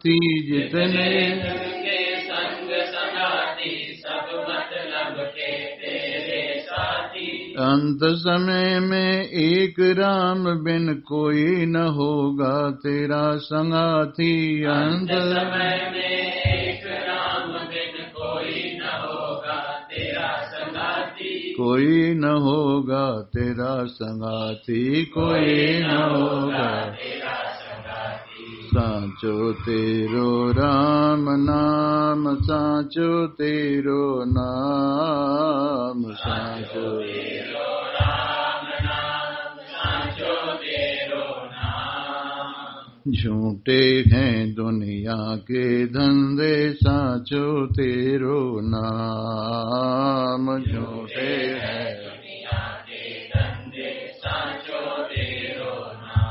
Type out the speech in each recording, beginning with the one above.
साथी जितने के संग संगाती सब मतलब के तेरे साथी। अंत समय में एक राम बिन कोई न होगा तेरा संगाती। अंत समय में एक राम बिन कोई न होगा तेरा संगाती। कोई न होगा तेरा संगाती, कोई न होगा तेरा संगाती। साचो तेरो राम नाम, साचो तेरो नाम, साचो तेरो राम नाम, साचो तेरो नाम। झूठे हैं दुनिया के धंधे, साचो तेरो नाम। झूठे हैं दुनिया के धंधे, साचो तेरो नाम।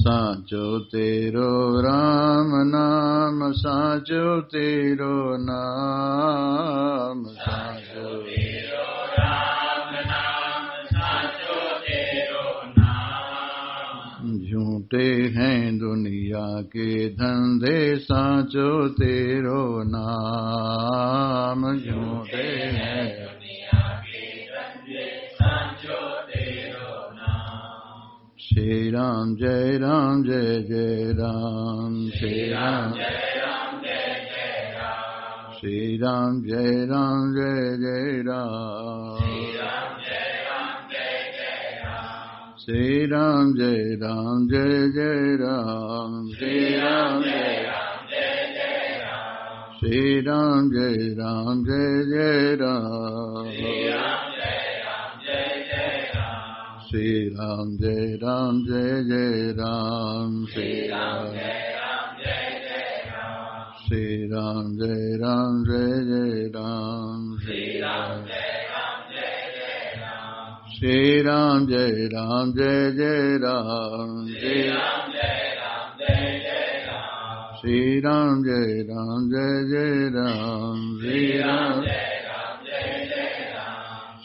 साचो तेरो राम नाम, साचो तेरो नाम, साचो तेरो राम नाम, साचो तेरो नाम। झूठे हैं दुनिया के धंधे, साचो तेरो नाम। झूठे हैं दुनिया के धंधे, साचो तेरो नाम। श्री राम जय राम जय जय राम। श्री राम जय राम जय जय राम। श्री राम जय राम जय जय राम। राम जय राम जय जय राम। श्री राम जय राम जय जय राम। श्री राम जय राम जय जय राम। श्री राम जय राम जय जय राम। राम जय राम जय जय राम। श्री राम जय राम जय जय राम। श्री राम जय राम जय जय राम। श्री राम जय राम जय जय राम। श्री राम जय राम जय जय राम। श्री राम जय राम जय जय राम। श्री राम जय राम जय जय राम। श्री राम जय राम जय जय राम। श्री राम जय राम जय जय राम।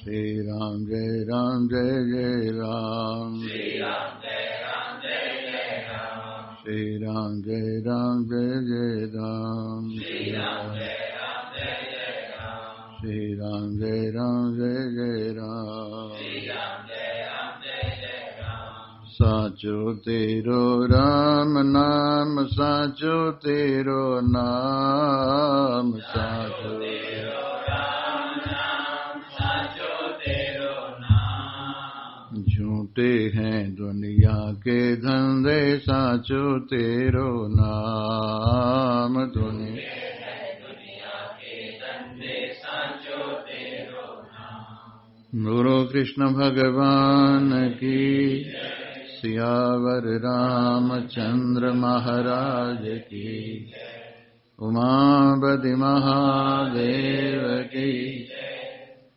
श्री राम जय राम जय जय राम। श्री राम जय राम जय जय राम। श्री राम जय राम जय जय राम। श्री राम जय राम जय जय राम। श्री राम जय राम जय जय राम। श्री राम जय राम जय जय राम। साचो तेरो राम नाम, साचो तेरो नाम, साचो तेरो राम नाम, साचो तेरो नाम। झूठे हैं दुनिया के धंधे, साचो तेरो नाम। दुनिया गुरु कृष्ण भगवान की, सियावर रामचंद्र महाराज की, उमापति महादेव की,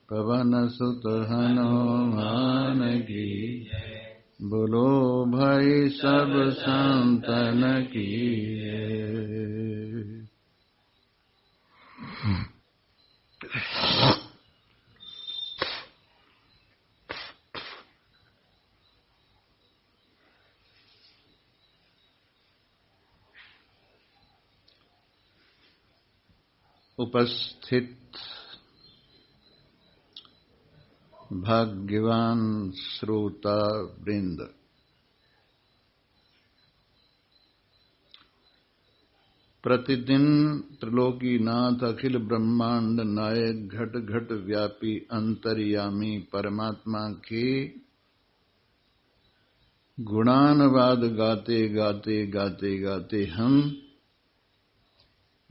पवन सुत हनुमान की, बोलो भाई सब संतन की। उपस्थित भाग्यवान श्रोता वृंद, प्रतिदिन त्रिलोकीनाथ अखिल ब्रह्मांड नायक घट घट व्यापी अंतर्यामी परमात्मा के गुणानुवाद गाते गाते गाते गाते हम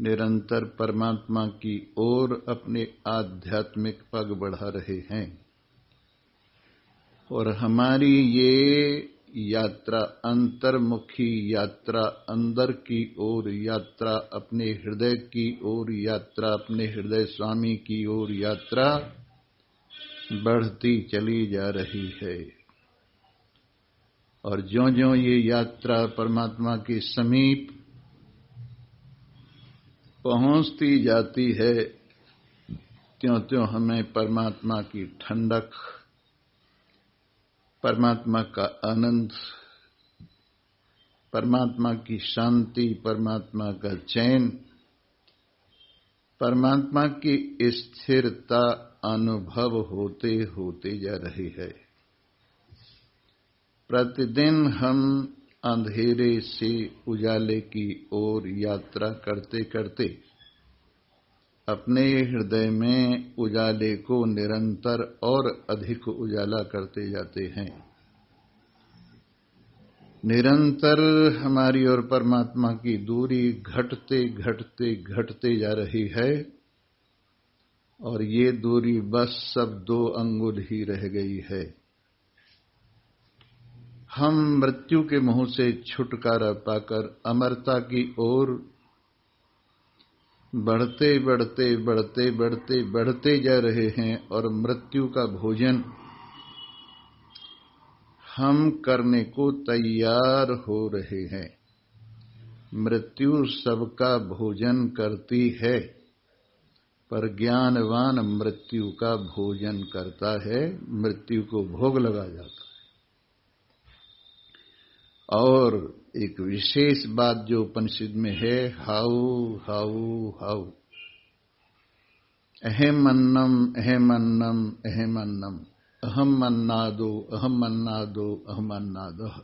निरंतर परमात्मा की ओर अपने आध्यात्मिक पग बढ़ा रहे हैं। और हमारी ये यात्रा, अंतर्मुखी यात्रा, अंदर की ओर यात्रा, अपने हृदय की ओर यात्रा, अपने हृदय स्वामी की ओर यात्रा बढ़ती चली जा रही है। और ज्यों-ज्यों ये यात्रा परमात्मा के समीप पहुंचती जाती है, त्यों-त्यों हमें परमात्मा की ठंडक, परमात्मा का आनंद, परमात्मा की शांति, परमात्मा का चैन, परमात्मा की स्थिरता अनुभव होते होते जा रही है। प्रतिदिन हम अंधेरे से उजाले की ओर यात्रा करते करते अपने हृदय में उजाले को निरंतर और अधिक उजाला करते जाते हैं। निरंतर हमारी और परमात्मा की दूरी घटते घटते घटते जा रही है और ये दूरी बस सब 2 अंगुल ही रह गई है। हम मृत्यु के मुंह से छुटकारा पाकर अमरता की ओर बढ़ते बढ़ते बढ़ते बढ़ते बढ़ते जा रहे हैं और मृत्यु का भोजन हम करने को तैयार हो रहे हैं। मृत्यु सबका भोजन करती है, पर ज्ञानवान मृत्यु का भोजन करता है, मृत्यु को भोग लगा जाता है। और एक विशेष बात जो उपनिषद में है, हाउ हाउ हाउ, अहम अन्नम अहम अन्नम अहम अन्नम, अहम अन्नादो अहम अन्नादो अहम अन्नादः।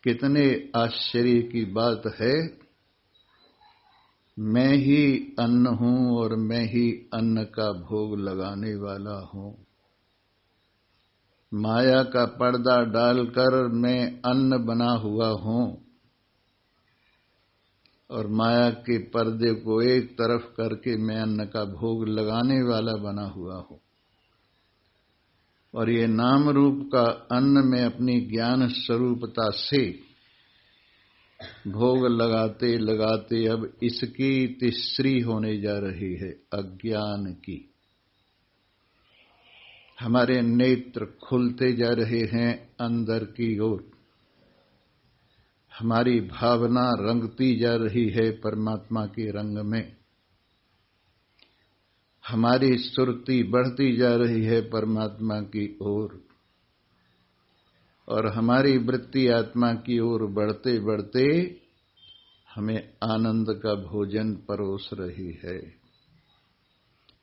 कितने आश्चर्य की बात है, मैं ही अन्न हूं और मैं ही अन्न का भोग लगाने वाला हूं। माया का पर्दा डालकर मैं अन्न बना हुआ हूं और माया के पर्दे को एक तरफ करके मैं अन्न का भोग लगाने वाला बना हुआ हूं। और ये नाम रूप का अन्न में अपनी ज्ञान स्वरूपता से भोग लगाते लगाते अब इसकी तीसरी होने जा रही है, अज्ञान की। हमारे नेत्र खुलते जा रहे हैं अंदर की ओर, हमारी भावना रंगती जा रही है परमात्मा के रंग में, हमारी सुरती बढ़ती जा रही है परमात्मा की ओर और हमारी वृत्ति आत्मा की ओर बढ़ते बढ़ते हमें आनंद का भोजन परोस रही है।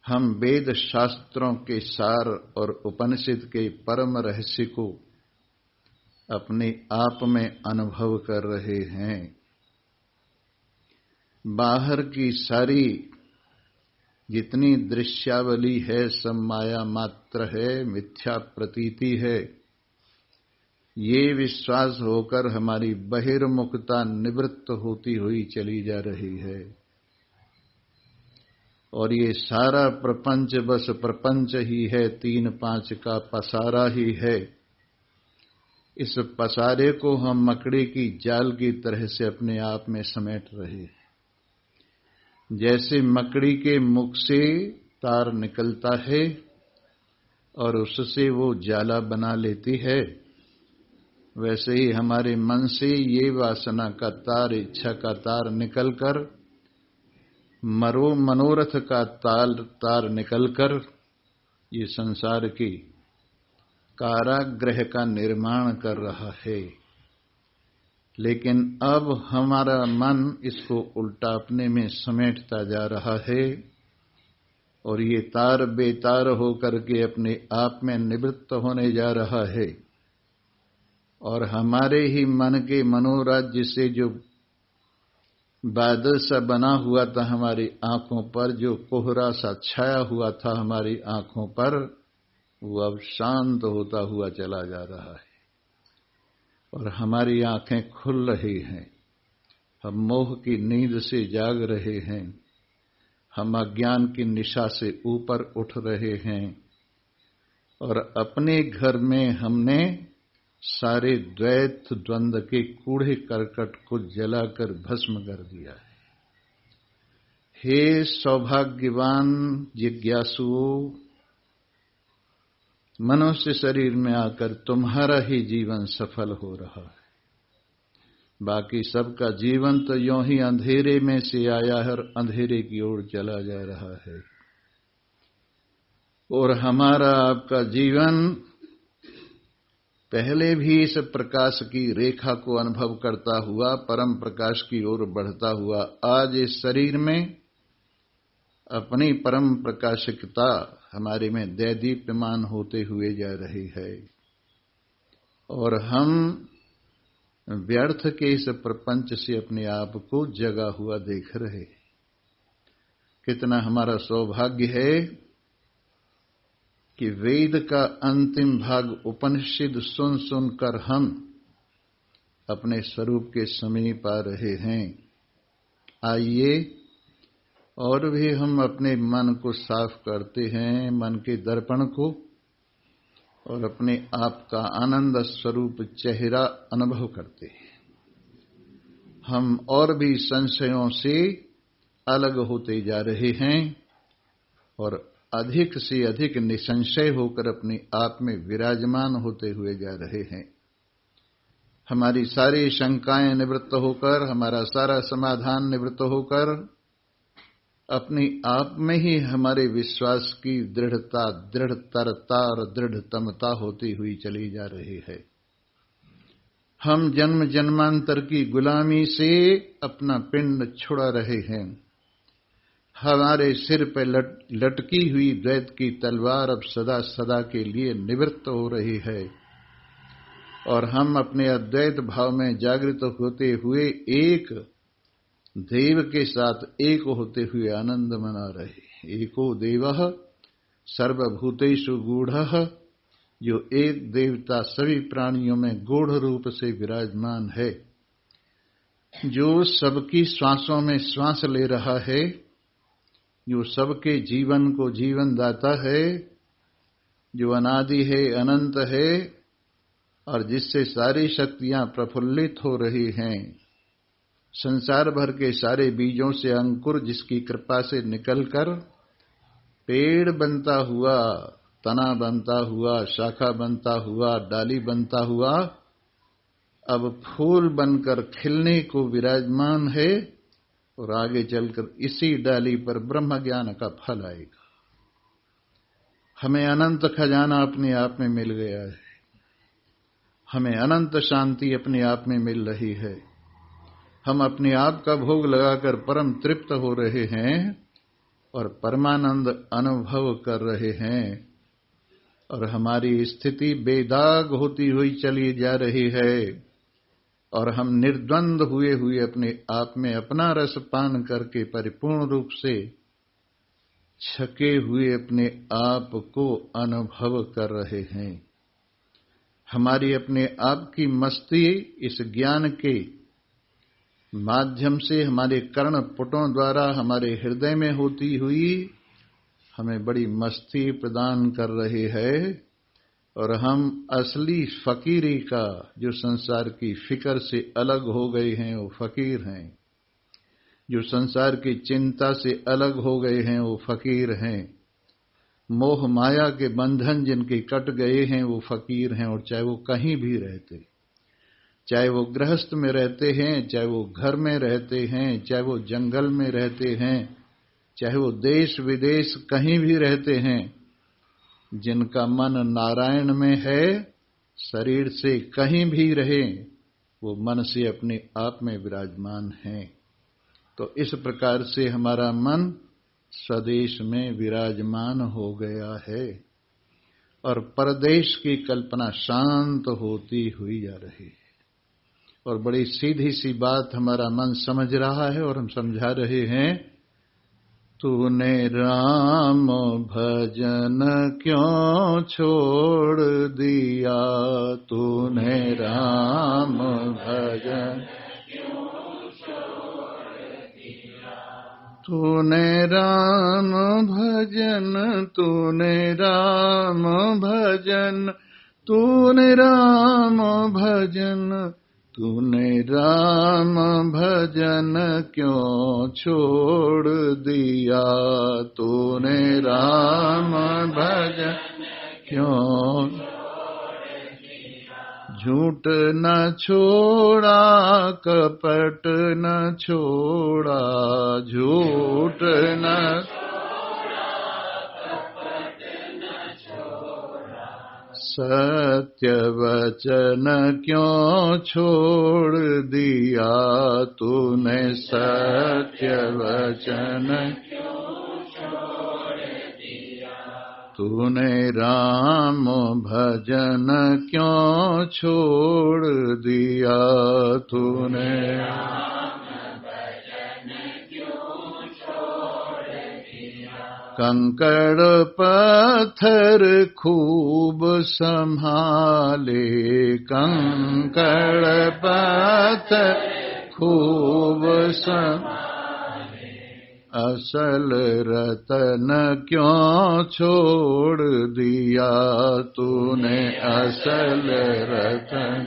हम वेद शास्त्रों के सार और उपनिषद के परम रहस्य को अपने आप में अनुभव कर रहे हैं। बाहर की सारी जितनी दृश्यावली है सब माया मात्र है, मिथ्या प्रतीति है। ये विश्वास होकर हमारी बहिर्मुखता निवृत्त होती हुई चली जा रही है और ये सारा प्रपंच बस प्रपंच ही है, 3-5 का पसारा ही है। इस पसारे को हम मकड़ी की जाल की तरह से अपने आप में समेट रहे हैं। जैसे मकड़ी के मुख से तार निकलता है और उससे वो जाला बना लेती है, वैसे ही हमारे मन से ये वासना का तार, इच्छा का तार निकलकर, मनोरथ का तार निकलकर ये संसार की कारागृह का निर्माण कर रहा है। लेकिन अब हमारा मन इसको उल्टा अपने में समेटता जा रहा है और ये तार बेतार होकर के अपने आप में निवृत्त होने जा रहा है और हमारे ही मन के मनोराज्य से जो बादल सा बना हुआ था हमारी आंखों पर, जो कोहरा सा छाया हुआ था हमारी आंखों पर, वो अब शांत होता हुआ चला जा रहा है और हमारी आंखें खुल रही हैं। हम मोह की नींद से जाग रहे हैं, हम अज्ञान की निशा से ऊपर उठ रहे हैं और अपने घर में हमने सारे द्वैत द्वंद्व के कूड़े करकट को जलाकर भस्म कर दिया है। हे सौभाग्यवान जिज्ञासुओं, मनुष्य शरीर में आकर तुम्हारा ही जीवन सफल हो रहा है। बाकी सबका जीवन तो यों ही अंधेरे में से आया है और अंधेरे की ओर चला जा रहा है और हमारा आपका जीवन पहले भी इस प्रकाश की रेखा को अनुभव करता हुआ परम प्रकाश की ओर बढ़ता हुआ आज इस शरीर में अपनी परम प्रकाशिकता हमारे में दैदीप्यमान होते हुए जा रही है और हम व्यर्थ के इस प्रपंच से अपने आप को जगा हुआ देख रहे। कितना हमारा सौभाग्य है कि वेद का अंतिम भाग उपनिषद सुन सुनकर हम अपने स्वरूप के समीप आ रहे हैं। आइए और भी हम अपने मन को साफ करते हैं, मन के दर्पण को, और अपने आप का आनंद स्वरूप चेहरा अनुभव करते हैं। हम और भी संशयों से अलग होते जा रहे हैं और अधिक से अधिक निसंशय होकर अपने आप में विराजमान होते हुए जा रहे हैं। हमारी सारी शंकाएं निवृत्त होकर, हमारा सारा समाधान निवृत्त होकर अपने आप में ही हमारे विश्वास की दृढ़ता, दृढ़तरता और दृढ़तमता होती हुई चली जा रही है। हम जन्म जन्मांतर की गुलामी से अपना पिंड छुड़ा रहे हैं। हमारे सिर पर लटकी हुई द्वैत की तलवार अब सदा सदा के लिए निवृत्त हो रही है और हम अपने अद्वैत भाव में जागृत होते हुए एक देव के साथ एक होते हुए आनंद मना रहे। एको देवः सर्वभूतेषु गूढ़ः, जो एक देवता सभी प्राणियों में गूढ़ रूप से विराजमान है, जो सबकी श्वासों में श्वास ले रहा है, जो सबके जीवन को जीवन दाता है, जो अनादि है, अनंत है और जिससे सारी शक्तियां प्रफुल्लित हो रही हैं। संसार भर के सारे बीजों से अंकुर जिसकी कृपा से निकलकर पेड़ बनता हुआ, तना बनता हुआ, शाखा बनता हुआ, डाली बनता हुआ, अब फूल बनकर खिलने को विराजमान है और आगे चलकर इसी डाली पर ब्रह्म ज्ञान का फल आएगा। हमें अनंत खजाना अपने आप में मिल गया है, हमें अनंत शांति अपने आप में मिल रही है। हम अपने आप का भोग लगाकर परम तृप्त हो रहे हैं और परमानंद अनुभव कर रहे हैं और हमारी स्थिति बेदाग होती हुई चली जा रही है और हम निर्द्वंद हुए हुए अपने आप में अपना रस पान करके परिपूर्ण रूप से छके हुए अपने आप को अनुभव कर रहे हैं। हमारी अपने आप की मस्ती इस ज्ञान के माध्यम से हमारे कर्ण पुटों द्वारा हमारे हृदय में होती हुई हमें बड़ी मस्ती प्रदान कर रही है और हम असली फकीरी का, जो संसार की फिक्र से अलग हो गए हैं, वो फकीर हैं। जो संसार की चिंता से अलग हो गए हैं, वो फकीर हैं। मोह माया के बंधन जिनके कट गए हैं, वो फकीर हैं। और चाहे वो कहीं भी रहते, चाहे वो गृहस्थ में रहते हैं, चाहे वो घर में रहते हैं, चाहे वो जंगल में रहते हैं, चाहे वो देश विदेश कहीं भी रहते हैं, जिनका मन नारायण में है, शरीर से कहीं भी रहे, वो मन से अपने आप में विराजमान हैं। तो इस प्रकार से हमारा मन स्वदेश में विराजमान हो गया है और परदेश की कल्पना शांत होती हुई जा रही है। और बड़ी सीधी सी बात हमारा मन समझ रहा है और हम समझा रहे हैं। तूने राम भजन क्यों छोड़ दिया, तूने राम भजन तूने राम भजन, तूने राम भजन, तूने राम भजन, तूने राम भजन क्यों छोड़ दिया, तूने राम भजन क्यों झूठ न छोड़ा, कपट न छोड़ा, झूठ न सत्य वचन क्यों छोड़ दिया तूने, सत्य वचन तूने, राम भजन क्यों छोड़ दिया तूने, कंकड़ पत्थर खूब संभाले, कंकड़ पत्थर खूब संभाले, असल रतन क्यों छोड़ दिया तूने, असल रतन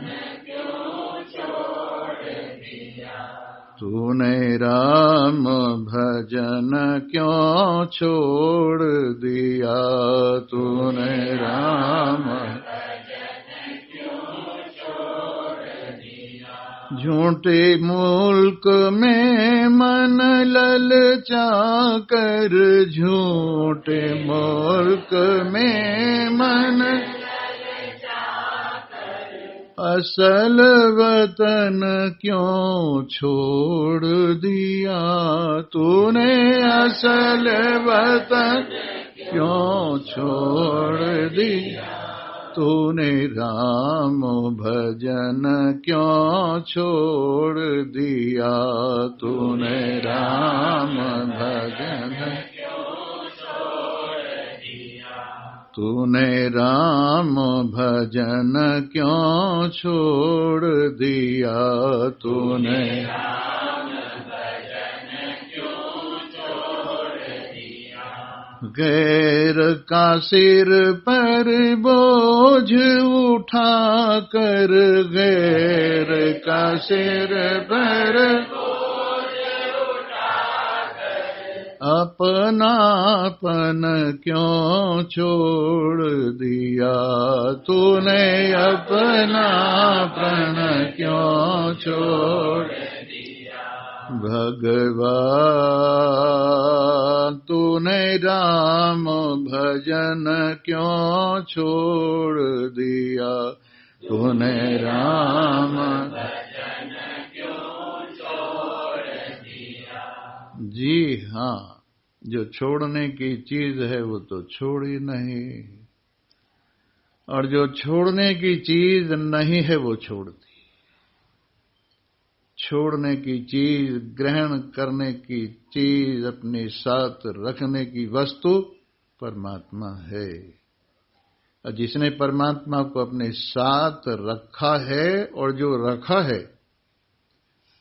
तूने, राम भजन क्यों छोड़ दिया तूने, राम भजन क्यों छोड़ दिया। झूठे मुल्क में मन ललचा कर, झूठे मुल्क में मन असल वतन क्यों छोड़ दिया तूने, असल वतन क्यों छोड़ दिया तूने, राम भजन क्यों छोड़ दिया तूने, राम भजन तूने, राम भजन क्यों छोड़ दिया तूने, राम भजन क्यों छोड़ दिया। गैर का सिर पर बोझ उठा कर, गैर का सिर पर अपनापन क्यों छोड़ दिया तूने, अपनापन क्यों छोड़ दिया। भगवान तूने राम भजन क्यों छोड़ दिया तूने, राम भजन क्यों छोड़ दिया। जी हाँ, जो छोड़ने की चीज है वो तो छोड़ ही नहीं, और जो छोड़ने की चीज नहीं है वो छोड़ दी। छोड़ने की चीज, ग्रहण करने की चीज, अपने साथ रखने की वस्तु परमात्मा है। और जिसने परमात्मा को अपने साथ रखा है, और जो रखा है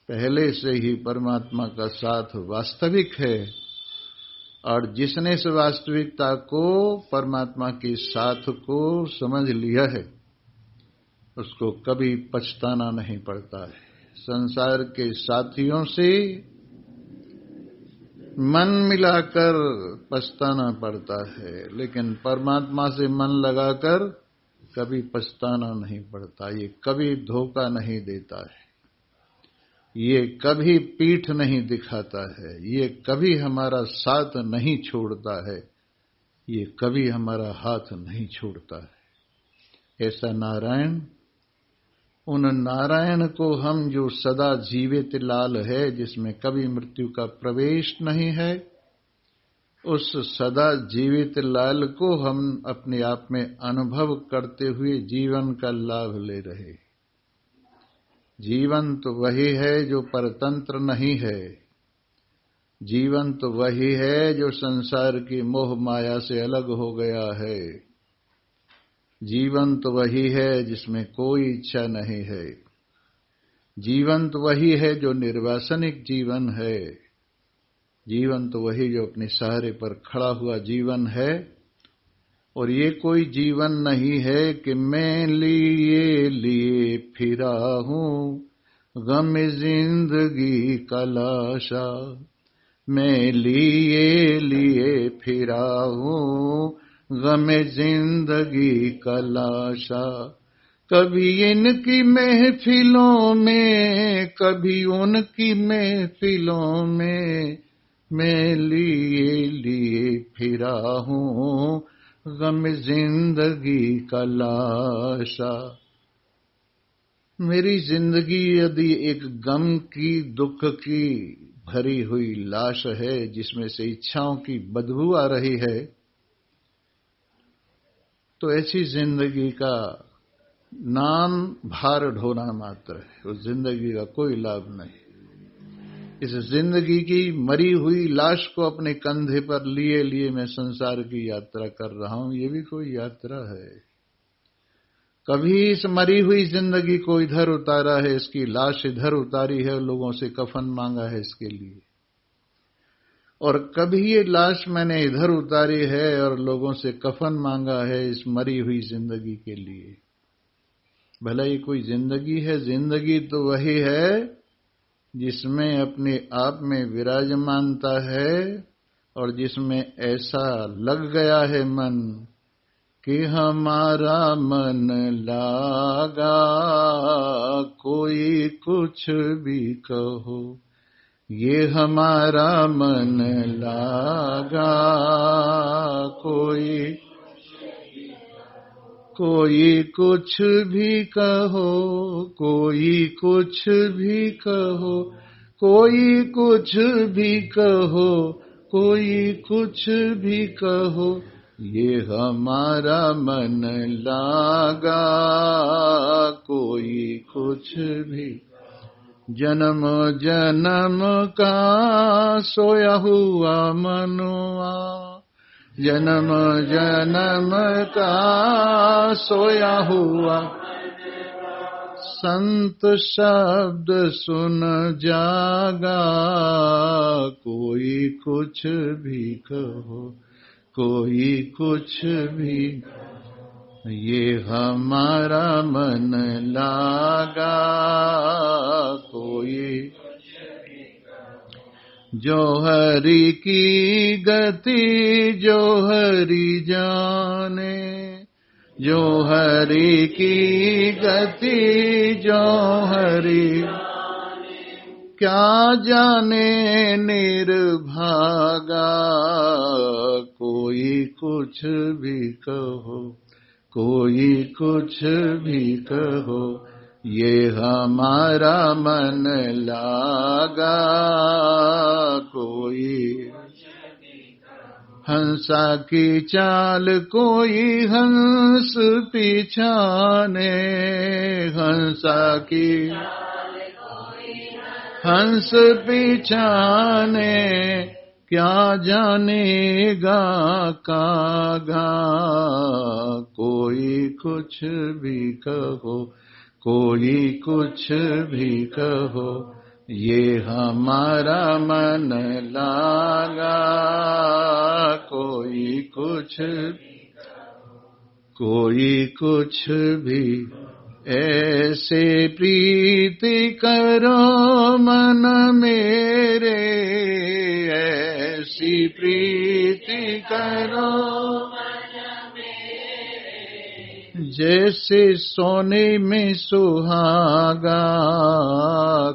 पहले से ही परमात्मा का साथ वास्तविक है, और जिसने इस वास्तविकता को, परमात्मा के साथ को समझ लिया है, उसको कभी पछताना नहीं पड़ता है। संसार के साथियों से मन मिलाकर पछताना पड़ता है, लेकिन परमात्मा से मन लगाकर कभी पछताना नहीं पड़ता। ये कभी धोखा नहीं देता है, ये कभी पीठ नहीं दिखाता है, ये कभी हमारा साथ नहीं छोड़ता है, ये कभी हमारा हाथ नहीं छोड़ता है। ऐसा नारायण, उन नारायण को हम जो सदा जीवित लाल है, जिसमें कभी मृत्यु का प्रवेश नहीं है, उस सदा जीवित लाल को हम अपने आप में अनुभव करते हुए जीवन का लाभ ले रहे। जीवन तो वही है जो परतंत्र नहीं है, जीवन तो वही है जो संसार की मोह माया से अलग हो गया है, जीवन तो वही है जिसमें कोई इच्छा नहीं है, जीवन तो वही है जो निर्वासनिक जीवन है, जीवन तो वही जो अपने सहारे पर खड़ा हुआ जीवन है। और ये कोई जीवन नहीं है कि मैं लिए लिए फिरा हूँ गम जिंदगी का लाशा, मैं लिए लिए फिरा हूँ गम जिंदगी का लाशा। कभी इनकी महफिलों में, कभी उनकी महफिलों में, मैं लिए लिए फिरा हूँ गम जिंदगी का लाशा। मेरी जिंदगी यदि एक गम की, दुख की भरी हुई लाश है जिसमें से इच्छाओं की बदबू आ रही है, तो ऐसी जिंदगी का नाम भार ढोना मात्र है। उस जिंदगी का कोई लाभ नहीं। इस जिंदगी की मरी हुई लाश को अपने कंधे पर लिए लिए मैं संसार की यात्रा कर रहा हूं, ये भी कोई यात्रा है? कभी इस मरी हुई जिंदगी को इधर उतारा है, इसकी लाश इधर उतारी है, लोगों से कफन मांगा है इसके लिए, और कभी ये लाश मैंने इधर उतारी है और लोगों से कफन मांगा है इस मरी हुई जिंदगी के लिए। भला ये कोई जिंदगी है? जिंदगी तो वही है जिसमें अपने आप में विराजमानता है और जिसमें ऐसा लग गया है मन कि हमारा मन लागा, कोई कुछ भी कहो, ये हमारा मन लागा, कोई कुछ भी कहो, कोई कुछ भी कहो, कोई कुछ भी कहो, कोई कुछ भी कहो, ये हमारा मन लागा, कोई कुछ भी। जन्म जन्म का सोया हुआ मनुआ, जन्म जन्म का सोया हुआ, संत शब्द सुन जागा, कोई कुछ भी कहो, कोई कुछ भी, ये हमारा मन लागा, कोई। जो हरि की गति जो हरि जाने, जो हरि की गति जो हरि, क्या जाने निर्भागा, कोई कुछ भी कहो, कोई कुछ भी कहो, ये हमारा मन लागा, कोई। हंसा की चाल कोई हंस पिछाने, हंसा की हंस पिछाने, क्या जानेगा कागा, कोई कुछ भी कहो, कोई कुछ भी कहो, ये हमारा मन लागा, कोई कुछ भी। ऐसे प्रीति करो मन मेरे, ऐसी प्रीति करो जैसे सोने में सुहागा,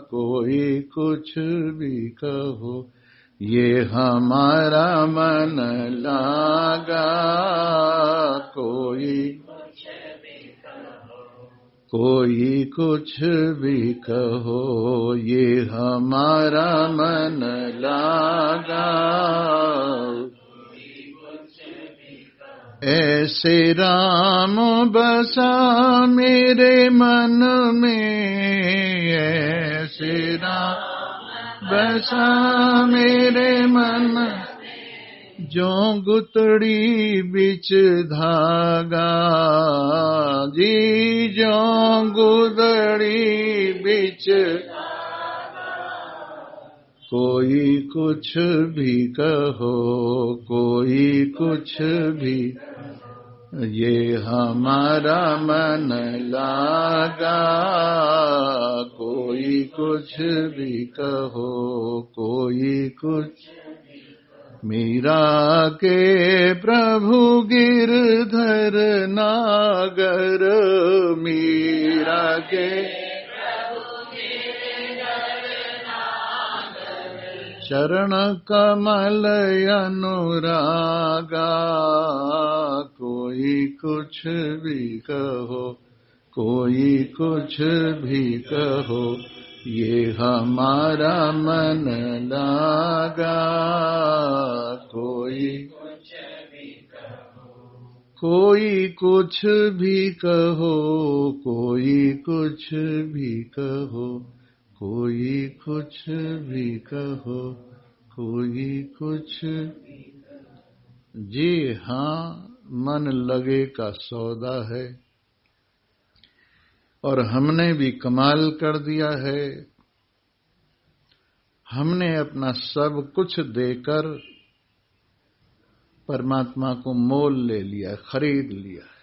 कोई कुछ भी कहो, ये हमारा मन लागा, कोई कुछ भी कहो, ये हमारा मन लागा। ऐसे राम बसा मेरे मन में, ऐसे राम बसा मेरे मन, जो गुतड़ी बिच धागा जी, जो गुतड़ी बिच, कोई कुछ भी कहो, कोई कुछ भी, ये हमारा मन लागा, कोई कुछ भी कहो, कोई कुछ। मीरा के प्रभु गिरधर नागर, मीरा के चरण कमल अनुरागा, कोई कुछ भी कहो, कोई कुछ भी कहो, ये हमारा मन लागा। कोई कुछ भी कहो, कोई कुछ भी कहो, कोई कुछ भी कहो, कोई कुछ। जी हाँ, मन लगे का सौदा है और हमने भी कमाल कर दिया है। हमने अपना सब कुछ देकर परमात्मा को मोल ले लिया, खरीद लिया है।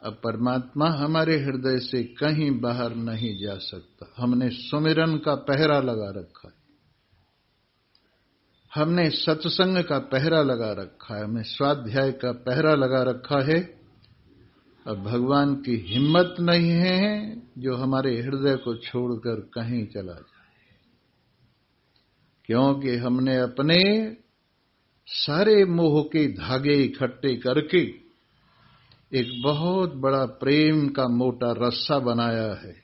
अब परमात्मा हमारे हृदय से कहीं बाहर नहीं जा सकता। हमने सुमिरन का पहरा लगा रखा है, हमने सत्संग का पहरा लगा रखा है, हमने स्वाध्याय का पहरा लगा रखा है। अब भगवान की हिम्मत नहीं है जो हमारे हृदय को छोड़कर कहीं चला जाए, क्योंकि हमने अपने सारे मोह के धागे इकट्ठे करके एक बहुत बड़ा प्रेम का मोटा रस्सा बनाया है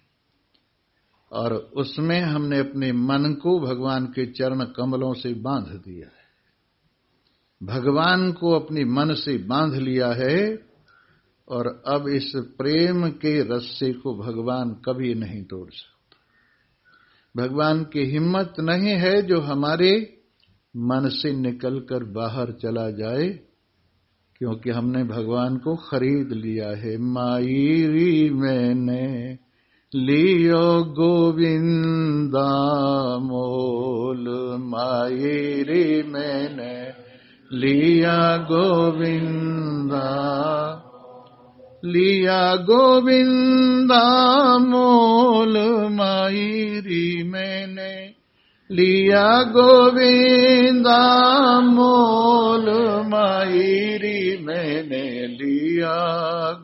और उसमें हमने अपने मन को भगवान के चरण कमलों से बांध दिया है। भगवान को अपने मन से बांध लिया है और अब इस प्रेम के रस्से को भगवान कभी नहीं तोड़ सकता। भगवान की हिम्मत नहीं है जो हमारे मन से निकलकर बाहर चला जाए, क्योंकि हमने भगवान को खरीद लिया है। मायरी मैंने लियो गोविंदा मोल, मायरी मैंने लिया गोविंदा, लिया गोविंदा मोल, मायरी मैंने लिया गोविंदा मोल, मायरी मैंने लिया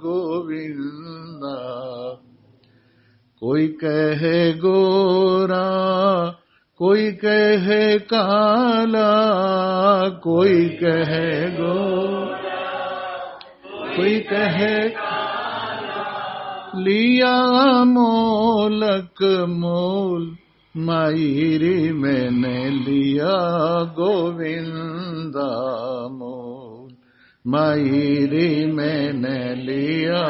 गोविंदा। कोई कहे गोरा, कोई कहे काला, कोई कहे गोरा, कोई कहे लिया मोलक मोल, मायरी मैंने लिया गोविंदा मोल, मायरी मैंने लिया।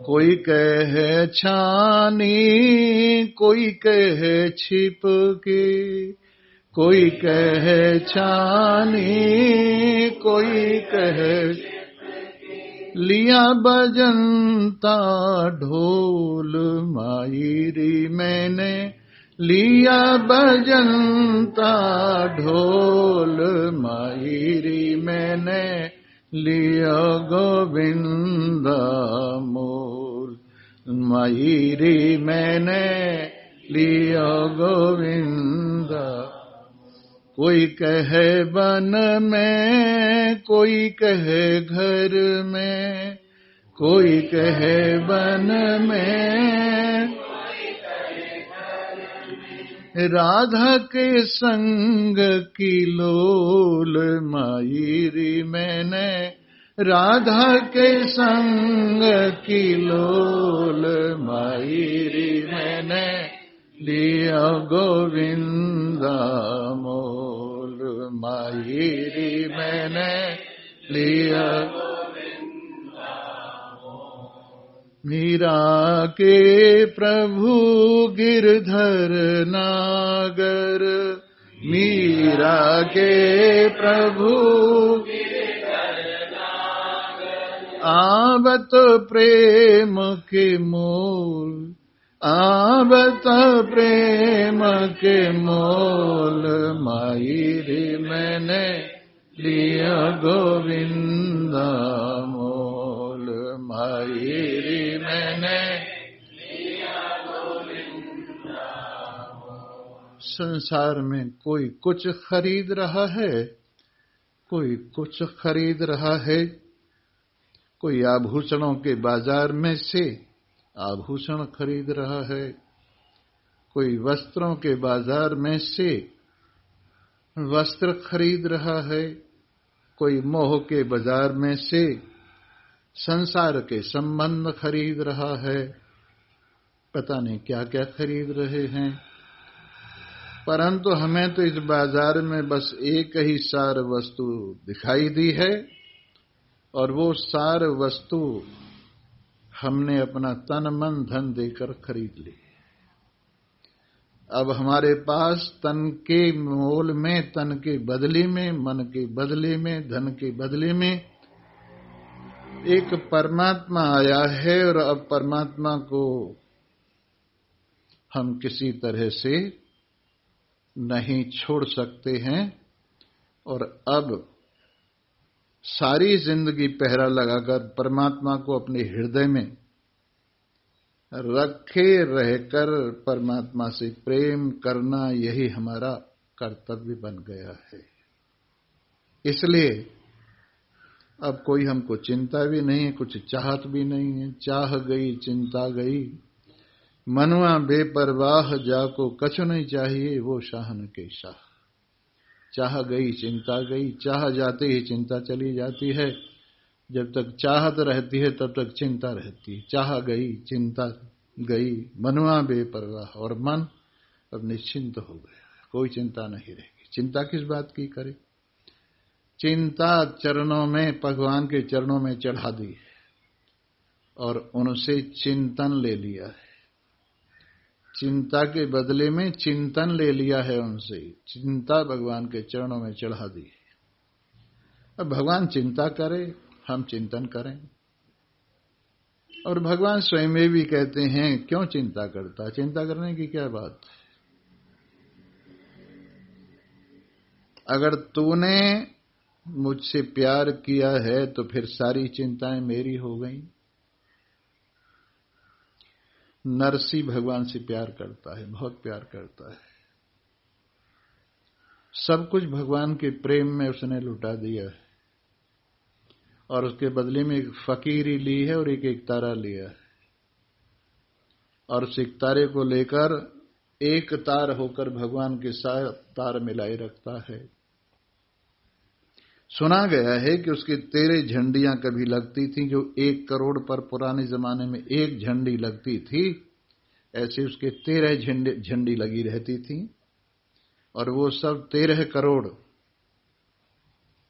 कोई कहे छानी, कोई कहे छिप के, कोई कहे छानी, कोई कहे लिया बजंता ढोल, मायरी मैंने लिया बजंता ढोल, मायरी मैंने लिया गोविंदा मोल, मायरी मैंने लिया गोविंदा। कोई कहे वन में, कोई कहे घर में, कोई कहे वन में, राधा के संग की लोल, मायरी मैंने राधा के संग की लोल, मायरी मैंने लिया गोविंदा मोल, मायरी मैंने लिया गोविंदा मोल। मीरा के प्रभु गिरधर नागर, मीरा के प्रभु गिरधर नागर, आवत प्रेम के मोल, आवत प्रेम के मोल, मायरी मैंने लिया गोविंदा मोल, मायरी मैंने लिया गोविंदा मोल। संसार में कोई कुछ खरीद रहा है, कोई कुछ खरीद रहा है। कोई आभूषणों के बाजार में से आभूषण खरीद रहा है, कोई वस्त्रों के बाजार में से वस्त्र खरीद रहा है, कोई मोह के बाजार में से संसार के संबंध खरीद रहा है, पता नहीं क्या क्या खरीद रहे हैं। परंतु हमें तो इस बाजार में बस एक ही सार वस्तु दिखाई दी है, और वो सार वस्तु हमने अपना तन मन धन देकर खरीद ली। अब हमारे पास तन के मोल में, तन के बदले में, मन के बदले में, धन के बदले में एक परमात्मा आया है, और अब परमात्मा को हम किसी तरह से नहीं छोड़ सकते हैं। और अब सारी जिंदगी पहरा लगाकर परमात्मा को अपने हृदय में रखे रहकर परमात्मा से प्रेम करना, यही हमारा कर्तव्य बन गया है। इसलिए अब कोई हमको चिंता भी नहीं है, कुछ चाहत भी नहीं है। चाह गई चिंता गई, मनुआ बेपरवाह, जाको कछु नहीं चाहिए वो शाहन के शाह। चाह गई चिंता गई, चाह जाते ही चिंता चली जाती है। जब तक चाहत रहती है तब तक चिंता रहती है। चाह गई चिंता गई, मनुआ बेपरवाह, और मन अब निश्चिंत हो गया, कोई चिंता नहीं रहेगी। चिंता किस बात की करे? चिंता चरणों में, भगवान के चरणों में चढ़ा दी है और उनसे चिंतन ले लिया है। चिंता के बदले में चिंतन ले लिया है उनसे, चिंता भगवान के चरणों में चढ़ा दी है। अब भगवान चिंता करे, हम चिंतन करें। और भगवान स्वयं में भी कहते हैं, क्यों चिंता करता? चिंता करने की क्या बात? अगर तूने मुझसे प्यार किया है तो फिर सारी चिंताएं मेरी हो गई। नरसी भगवान से प्यार करता है, बहुत प्यार करता है। सब कुछ भगवान के प्रेम में उसने लुटा दिया है, और उसके बदले में एक फकीरी ली है और एक तारा लिया है, और उस एक तारे को लेकर एक तार होकर भगवान के साथ तार मिलाई रखता है। सुना गया है कि उसकी 13 झंडियां कभी लगती थी, जो 1 करोड़ पर पुराने जमाने में एक झंडी लगती थी, ऐसे उसके 13 झंडी लगी रहती थी, और वो सब 13 करोड़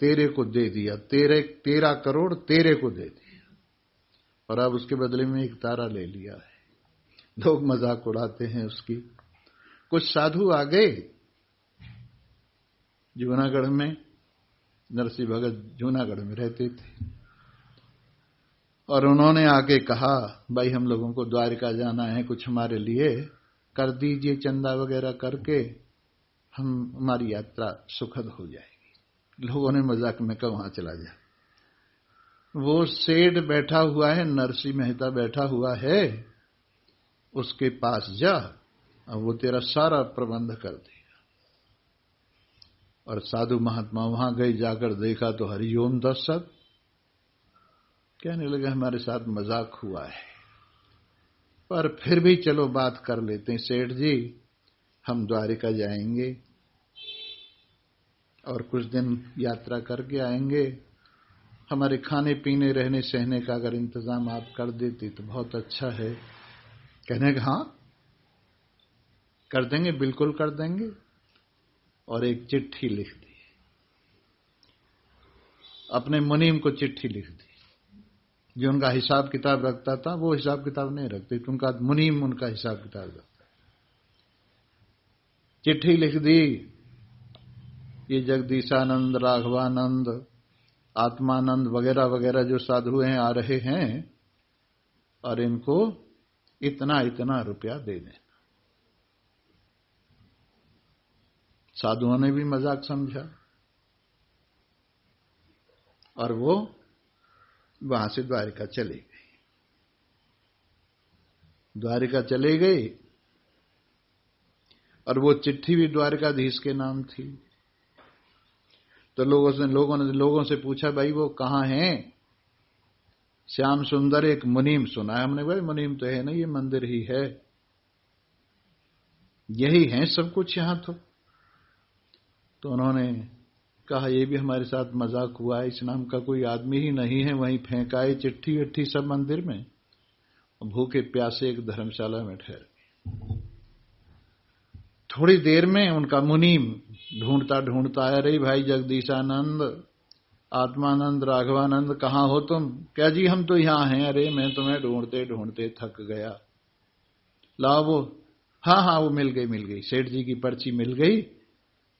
तेरे को दे दिया। 13 करोड़ तेरे को दे दिया, और अब उसके बदले में एक तारा ले लिया है। लोग मजाक उड़ाते हैं उसकी। कुछ साधु आ गए जूनागढ़ में, नरसिंह भगत जूनागढ़ में रहते थे, और उन्होंने आके कहा, भाई हम लोगों को द्वारिका जाना है, कुछ हमारे लिए कर दीजिए, चंदा वगैरह करके हमारी यात्रा सुखद हो जाएगी। लोगों ने मजाक में कहा, वहां चला जा। वो सेठ बैठा हुआ है, नरसिंह मेहता बैठा हुआ है, उसके पास जा, और वो तेरा सारा प्रबंध कर देगा। और साधु महात्मा वहां गए, जाकर देखा तो हरिओम दर्शक। कहने लगे, हमारे साथ मजाक हुआ है, पर फिर भी चलो बात कर लेते हैं। सेठ जी, हम द्वारिका जाएंगे और कुछ दिन यात्रा करके आएंगे। हमारे खाने पीने रहने सहने का अगर इंतजाम आप कर देती तो बहुत अच्छा है। कहने का हाँ कर देंगे, बिल्कुल कर देंगे। और एक चिट्ठी लिख दी, अपने मुनीम को चिट्ठी लिख दी। जो उनका हिसाब किताब रखता था, वो हिसाब किताब नहीं रखते, उनका मुनीम उनका हिसाब किताब रखता। चिट्ठी लिख दी, ये जगदीशानंद, राघवानंद, आत्मानंद वगैरह वगैरह जो साधु हैं आ रहे हैं, और इनको इतना इतना रुपया दे देना। साधुओं ने भी मजाक समझा, और वो वहां से द्वारिका चले गए। द्वारिका चले गए, और वो चिट्ठी भी द्वारिकाधीश के नाम थी। तो लोगों से पूछा, भाई वो कहाँ हैं? श्याम सुंदर एक मुनीम सुना है हमने। भाई मुनीम तो है ना, ये मंदिर ही है। यही है सब कुछ यहां। तो उन्होंने कहा ये भी हमारे साथ मजाक हुआ है, इस नाम का कोई आदमी ही नहीं है, वहीं फेंकाए चिट्ठी विट्ठी सब मंदिर में। भूखे प्यासे एक धर्मशाला में ठहर। थोड़ी देर में उनका मुनीम ढूंढता ढूंढता आया, रे भाई जगदीशानंद, आत्मानंद, राघवानंद, कहाँ हो तुम? क्या जी हम तो यहां हैं। अरे मैं तुम्हें ढूंढते ढूंढते थक गया। लाओ वो, हाँ वो मिल गई, सेठ जी की पर्ची मिल गई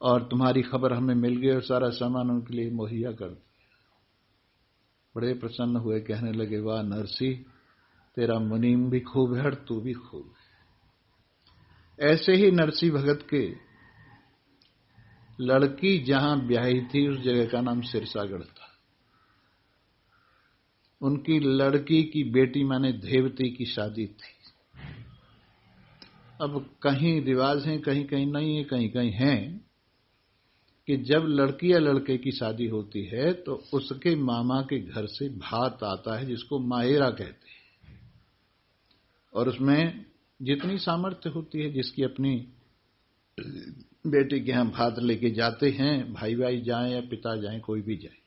और तुम्हारी खबर हमें मिल गई और सारा सामान उनके लिए मुहैया कर दिया। बड़े प्रसन्न हुए, कहने लगे वाह नरसी, तेरा मुनीम भी खूब है और तू भी खूब है। ऐसे ही नरसी भगत के लड़की जहां ब्याही थी उस जगह का नाम सिरसागढ़ था। उनकी लड़की की बेटी माने देवती की शादी थी। अब कहीं रिवाज है, कहीं कहीं नहीं है, कहीं कहीं है कि जब लड़की या लड़के की शादी होती है तो उसके मामा के घर से भात आता है जिसको माहेरा कहते हैं, और उसमें जितनी सामर्थ्य होती है, जिसकी अपनी बेटी के यहां भात लेके जाते हैं, भाई भाई जाएं या पिता जाएं, कोई भी जाए।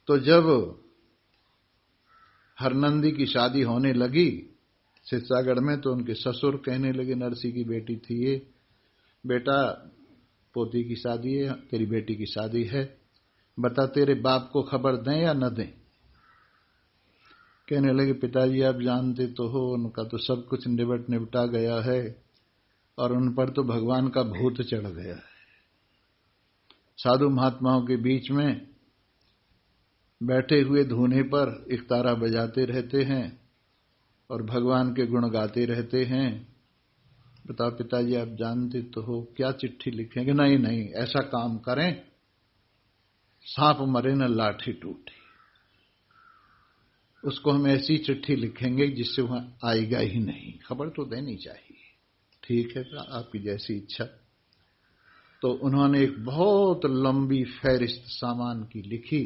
तो जब हरनंदी की शादी होने लगी सिरसागढ़ में, तो उनके ससुर कहने लगे, नरसी की बेटी थी ये, बेटा पोती की शादी है, तेरी बेटी की शादी है, बता तेरे बाप को खबर दें या न दें? कहने लगे पिताजी आप जानते तो हो, उनका तो सब कुछ निपटा गया है और उन पर तो भगवान का भूत चढ़ गया है। साधु महात्माओं के बीच में बैठे हुए धूने पर एक तारा बजाते रहते हैं और भगवान के गुण गाते रहते हैं। बताओ पिताजी आप जानते तो हो, क्या चिट्ठी लिखेंगे? नहीं ऐसा काम करें, सांप मरे न लाठी टूटे, उसको हम ऐसी चिट्ठी लिखेंगे जिससे वहां आएगा ही नहीं, खबर तो देनी चाहिए। ठीक है आपकी जैसी इच्छा। तो उन्होंने एक बहुत लंबी फहरिस्त सामान की लिखी,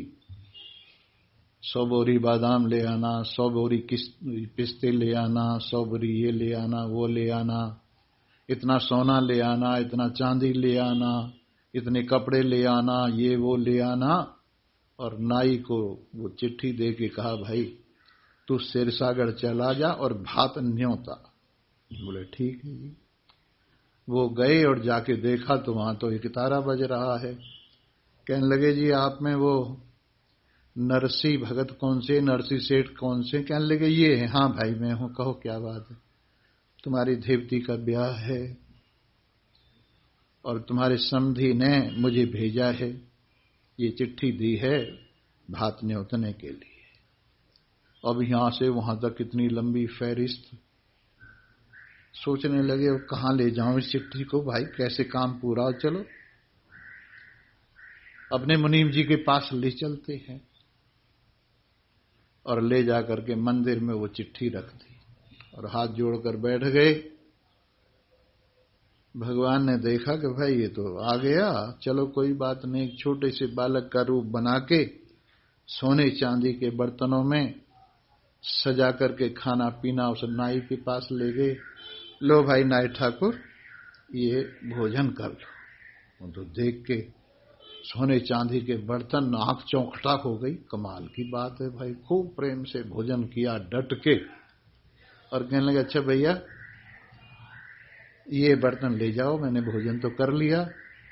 100 बोरी बादाम ले आना, 100 बोरी पिस्ते ले आना, 100 बोरी ये ले आना, वो ले आना, इतना सोना ले आना, इतना चांदी ले आना, इतने कपड़े ले आना, ये वो ले आना। और नाई को वो चिट्ठी दे के कहा भाई तू सिरसागढ़ चला जा और भात न्योता। बोले ठीक है जी। वो गए और जाके देखा तो वहां तो एक तारा बज रहा है। कहने लगे जी आप में वो नरसी भगत कौन से, नरसी सेठ कौन से? कहने लगे ये है। हाँ भाई मैं हूं, कहो क्या बात है? तुम्हारी देवती का ब्याह है और तुम्हारे समधी ने मुझे भेजा है, ये चिट्ठी दी है भात न्योतने के लिए। अब यहां से वहां तक कितनी लंबी फहरिस्त। सोचने लगे अब कहां ले जाऊं इस चिट्ठी को, भाई कैसे काम पूरा हो। चलो अपने मुनीम जी के पास ले चलते हैं और ले जाकर के मंदिर में वो चिट्ठी रख दी और हाथ जोड़कर बैठ गए। भगवान ने देखा कि भाई ये तो आ गया, चलो कोई बात नहीं। एक छोटे से बालक का रूप बना के सोने चांदी के बर्तनों में सजा करके खाना पीना उस नाई के पास ले गए। लो भाई नाई ठाकुर ये भोजन कर लो। तो देख के सोने चांदी के बर्तन, आंख चौखटा हो गई। कमाल की बात है भाई, खूब प्रेम से भोजन किया डट के। और कहने लगे अच्छा भैया ये बर्तन ले जाओ, मैंने भोजन तो कर लिया।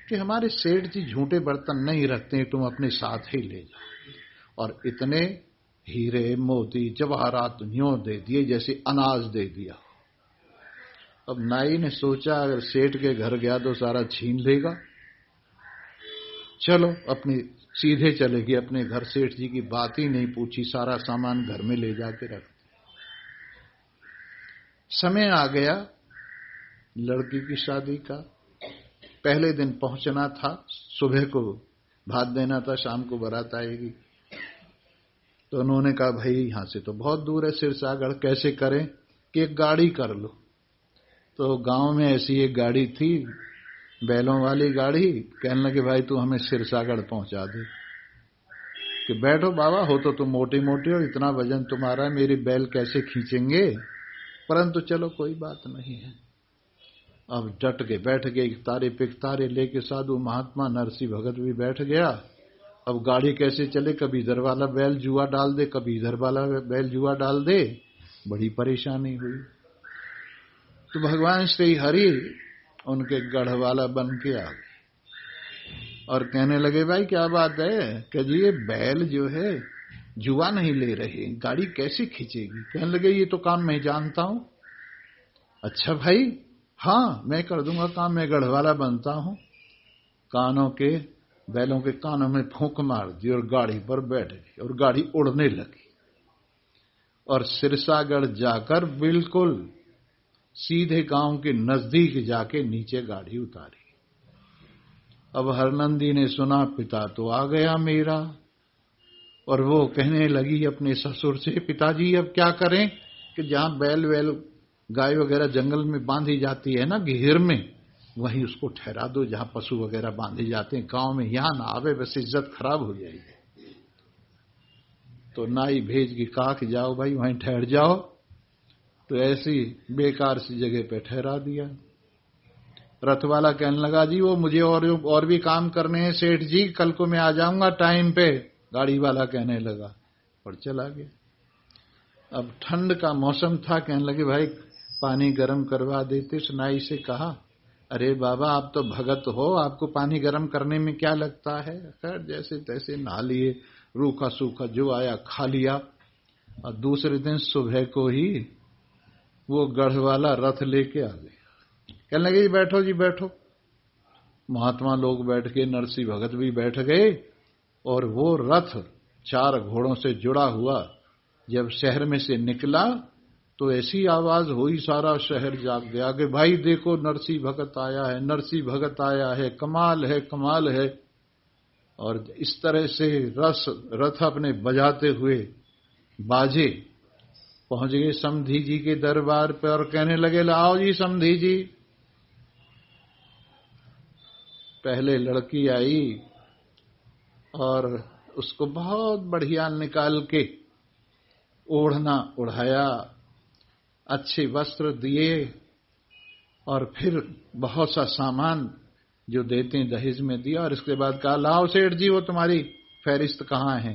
कि हमारे सेठ जी झूठे बर्तन नहीं रखते, तुम अपने साथ ही ले जाओ। और इतने हीरे मोती जवाहरात न्यों दे दिए जैसे अनाज दे दिया। अब नाई ने सोचा अगर सेठ के घर गया तो सारा छीन लेगा, चलो अपने सीधे चले गए अपने घर। सेठ जी की बात ही नहीं पूछी, सारा सामान घर में ले जाके रख दिया। समय आ गया लड़की की शादी का। पहले दिन पहुंचना था, सुबह को भात देना था, शाम को बारात आएगी। तो उन्होंने कहा भाई यहां से तो बहुत दूर है सिरसागढ़, कैसे करें कि एक गाड़ी कर लो। तो गांव में ऐसी एक गाड़ी थी, बैलों वाली गाड़ी। कहने लगे भाई तू हमें सिरसागढ़ पहुंचा दे। कि बैठो बाबा, हो तो तुम मोटी मोटी और इतना वजन तुम्हारा है, मेरी बैल कैसे खींचेंगे, परंतु चलो कोई बात नहीं है। अब डट के बैठ गए, तारे पे तारे लेके साधु महात्मा नरसिंह भगत भी बैठ गया। अब गाड़ी कैसे चले, कभी इधर वाला बैल जुआ डाल दे, कभी इधर वाला बैल जुआ डाल दे, बड़ी परेशानी हुई। तो भगवान श्री हरि उनके गढ़ वाला बन के आ गए और कहने लगे, भाई क्या बात है कि जी ये बैल जो है जुआ नहीं ले रहे, गाड़ी कैसे खींचेगी? कहने लगे, ये तो काम मैं जानता हूं। अच्छा भाई, हाँ मैं कर दूंगा काम, मैं गढ़वाला बनता हूं। कानों के बैलों के कानों में फूंक मार दी और गाड़ी पर बैठ गई और गाड़ी उड़ने लगी और सिरसागढ़ जाकर बिल्कुल सीधे गांव के नजदीक जाके नीचे गाड़ी उतारी। अब हरनंदी ने सुना, पिता तो आ गया मेरा, और वो कहने लगी अपने ससुर से, पिताजी अब क्या करें कि जहां बैल वैल गाय वगैरह जंगल में बांधी जाती है ना घेर में, वहीं उसको ठहरा दो जहां पशु वगैरह बांधे जाते हैं, गांव में यहां ना आवे, बस इज्जत खराब हो जाएगी। तो नाई भेज के कहा कि जाओ भाई वहीं ठहर जाओ। तो ऐसी बेकार सी जगह पे ठहरा दिया। रथ वाला कहने लगा, जी वो मुझे और भी काम करने हैं सेठ जी, कल को मैं आ जाऊंगा टाइम पे। गाड़ी वाला कहने लगा और चला गया। अब ठंड का मौसम था, कहने लगे, भाई पानी गर्म करवा देते। सुनाई से कहा, अरे बाबा आप तो भगत हो, आपको पानी गर्म करने में क्या लगता है? खैर जैसे तैसे नहा लिए, रूखा सूखा जो आया खा लिया। और दूसरे दिन सुबह को ही वो गढ़ वाला रथ लेके आ गए। कहने लगे, जी बैठो जी बैठो। महात्मा लोग बैठ गए, नरसिंह भगत भी बैठ गए, और वो रथ 4 घोड़ों से जुड़ा हुआ जब शहर में से निकला तो ऐसी आवाज हुई, सारा शहर जाग गया कि भाई देखो नरसिंह भगत आया है, नरसिंह भगत आया है, कमाल है कमाल है। और इस तरह से रथ अपने बजाते हुए बाजे पहुंच गए समधी जी के दरबार पर और कहने लगे, लाओ जी समधी जी। पहले लड़की आई और उसको बहुत बढ़िया निकाल के ओढ़ना ओढ़ाया, अच्छे वस्त्र दिए, और फिर बहुत सा सामान जो देते हैं दहेज में दिया। और इसके बाद कहा, लाओ सेठ जी वो तुम्हारी फहरिस्त कहाँ है?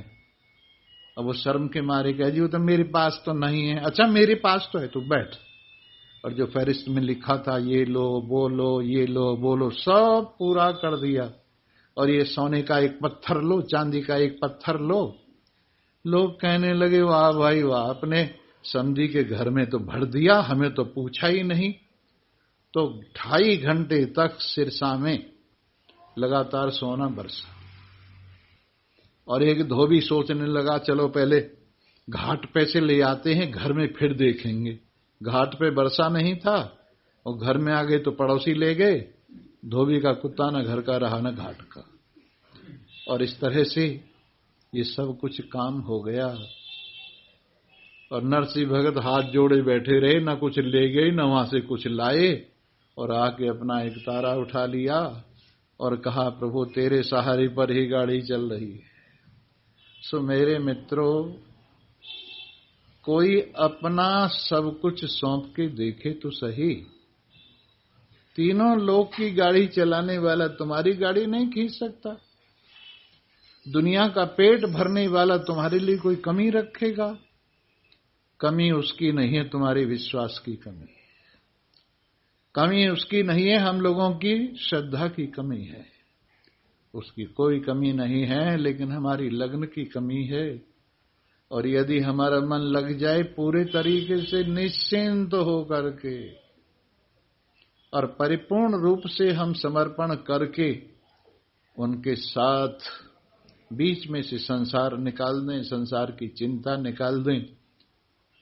अब वो शर्म के मारे कह, जी वो तो मेरे पास तो नहीं है। अच्छा मेरे पास तो है, तू बैठ। और जो फहरिस्त में लिखा था, ये लो वो लो ये लो वो लो, सब पूरा कर दिया। और ये सोने का एक पत्थर लो, चांदी का एक पत्थर लो। लोग कहने लगे, वाह भाई वाह, अपने समधी के घर में तो भर दिया, हमें तो पूछा ही नहीं। तो 2.5 घंटे तक सिरसा में लगातार सोना बरसा। और एक धोबी सोचने लगा, चलो पहले घाट पे से ले आते हैं, घर में फिर देखेंगे। घाट पे बरसा नहीं था और घर में आ गए तो पड़ोसी ले गए। धोबी का कुत्ता न घर का रहा न घाट का। और इस तरह से ये सब कुछ काम हो गया। और नरसिंह भगत हाथ जोड़े बैठे रहे, न कुछ ले गए न वहां से कुछ लाए, और आके अपना एक तारा उठा लिया और कहा, प्रभु तेरे सहारे पर ही गाड़ी चल रही है। सो मेरे मित्रों, कोई अपना सब कुछ सौंप के देखे तो सही। तीनों लोक की गाड़ी चलाने वाला तुम्हारी गाड़ी नहीं खींच सकता। दुनिया का पेट भरने वाला तुम्हारे लिए कोई कमी रखेगा? कमी उसकी नहीं है, तुम्हारे विश्वास की कमी है। कमी उसकी नहीं है, हम लोगों की श्रद्धा की कमी है। उसकी कोई कमी नहीं है, लेकिन हमारी लगन की कमी है। और यदि हमारा मन लग जाए पूरे तरीके से निश्चिंत हो करके और परिपूर्ण रूप से हम समर्पण करके उनके साथ बीच में से संसार निकाल दें, संसार की चिंता निकाल दें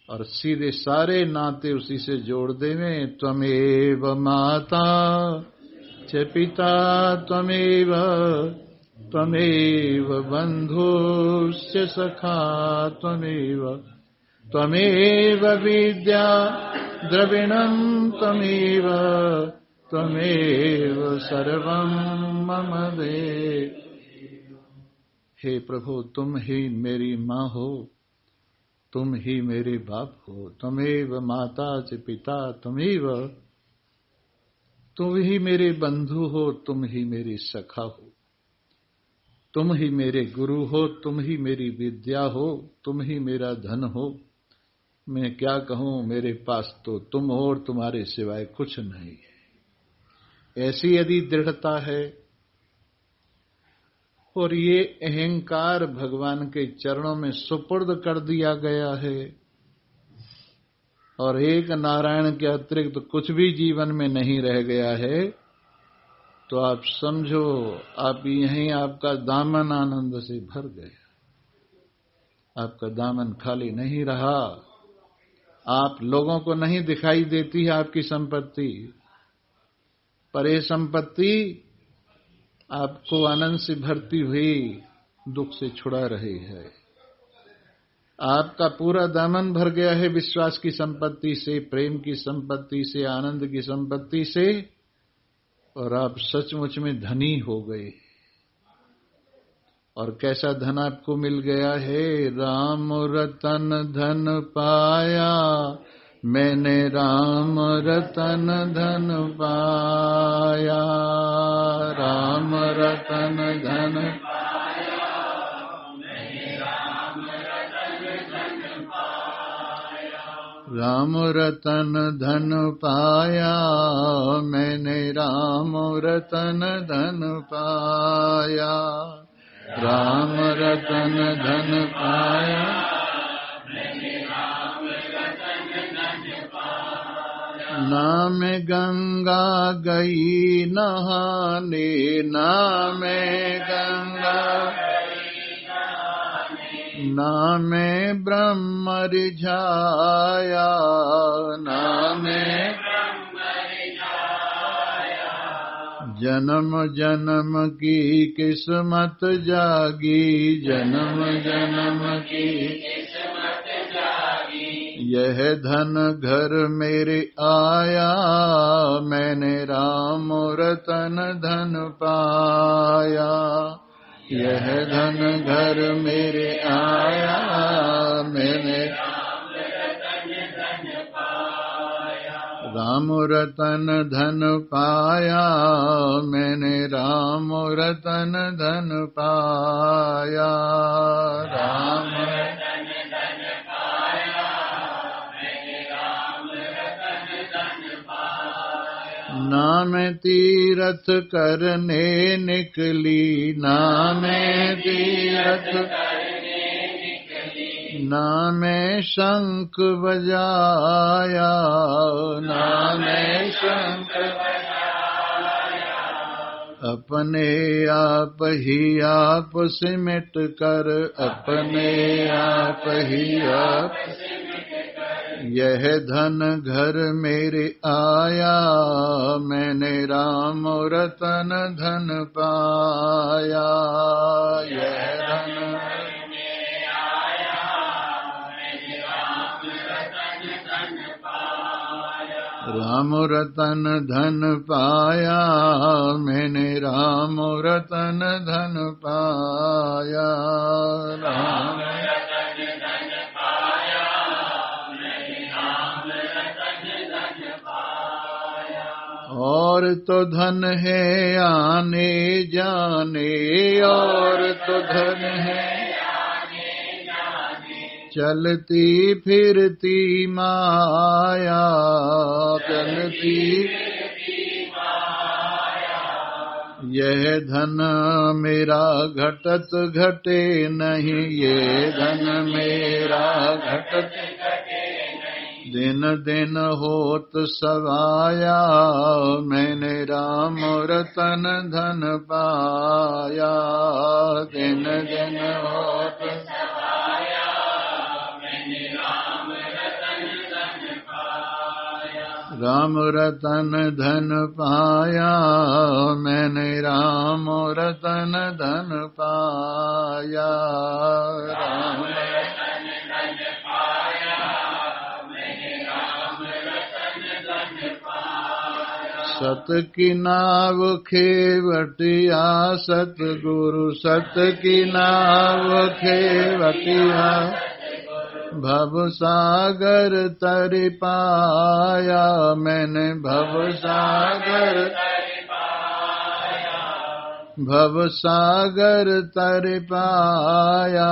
और सीधे सारे नाते उसी से जोड़ दें। त्वमेव माता च पिता त्वमेव त्वमेव बन्धुश्च सखा त्वमेव त्वमेव विद्या द्रविणं त्वमेव त्वमेव सर्वं मम देव। हे प्रभु, तुम ही मेरी माँ हो, तुम ही मेरे बाप हो। त्वमेव माता च पिता त्वमेव तुम ही मेरे बंधु हो, तुम ही मेरी सखा हो, तुम ही मेरे गुरु हो, तुम ही मेरी विद्या हो, तुम ही मेरा धन हो। मैं क्या कहूं, मेरे पास तो तुम हो और तुम्हारे सिवाय कुछ नहीं है। ऐसी यदि दृढ़ता है और ये अहंकार भगवान के चरणों में सुपुर्द कर दिया गया है और एक नारायण के अतिरिक्त कुछ भी जीवन में नहीं रह गया है, तो आप समझो आप यहीं आपका दामन आनंद से भर गया। आपका दामन खाली नहीं रहा। आप लोगों को नहीं दिखाई देती है आपकी संपत्ति, पर ये संपत्ति आपको आनंद से भरती हुई दुख से छुड़ा रही है। आपका पूरा दामन भर गया है विश्वास की संपत्ति से, प्रेम की संपत्ति से, आनंद की संपत्ति से, और आप सचमुच में धनी हो गए। और कैसा धन आपको मिल गया है? राम रतन धन पाया मैंने, राम रतन धन पाया, राम रतन धन पाया मैंने, राम रतन धन पाया, राम रतन धन पाया मैंने, राम रतन धन पाया, राम रतन धन पाया मैंने, राम रतन धन पाया। नाम गंगा गई नहाने, नाम गंगा गई नहाने, नाम ब्रह्म रिझाया, नाम जन्म जन्म की किस्मत जागी, जन्म जन्म की किस्मत जागी, यह धन घर मेरे आया मैंने, राम रतन धन पाया, यह धन घर मेरे आया मैंने, राम रतन धन पाया मैंने, राम रतन धन पाया, राम रतन धन पाया मैंने, राम रतन धन पाया। नाम तीरथ करने निकली, नाम तीरथ नामे शंख बजाया, नामे शंख बजाया, अपने आप ही आप सिमट कर, अपने आप ही आप सिमट कर, यह धन घर मेरे आया मैंने, राम रतन धन पाया, यह धन राम रतन धन पाया मैंने, राम रतन धन पाया, राम रतन धन पाया मैंने, राम रतन धन पाया। और तो धन है आने जाने, और तो धन है चलती फिरती माया, चलती फिरती माया, यह धन मेरा घटत घटे नहीं, ये धन मेरा घटत घटे नहीं, दिन दिन होत सवाया मैंने, राम रतन धन पाया, दिन दिन होत राम रतन धन पाया मैंने, राम रतन धन पाया, राम रतन धन पाया मैंने, राम रतन धन पाया। सत की नाव खेवटिया सतगुरु, सत की नाव खेवटिया भव सागर तर पाया, मैंने भव सागर भव सागर तर पाया,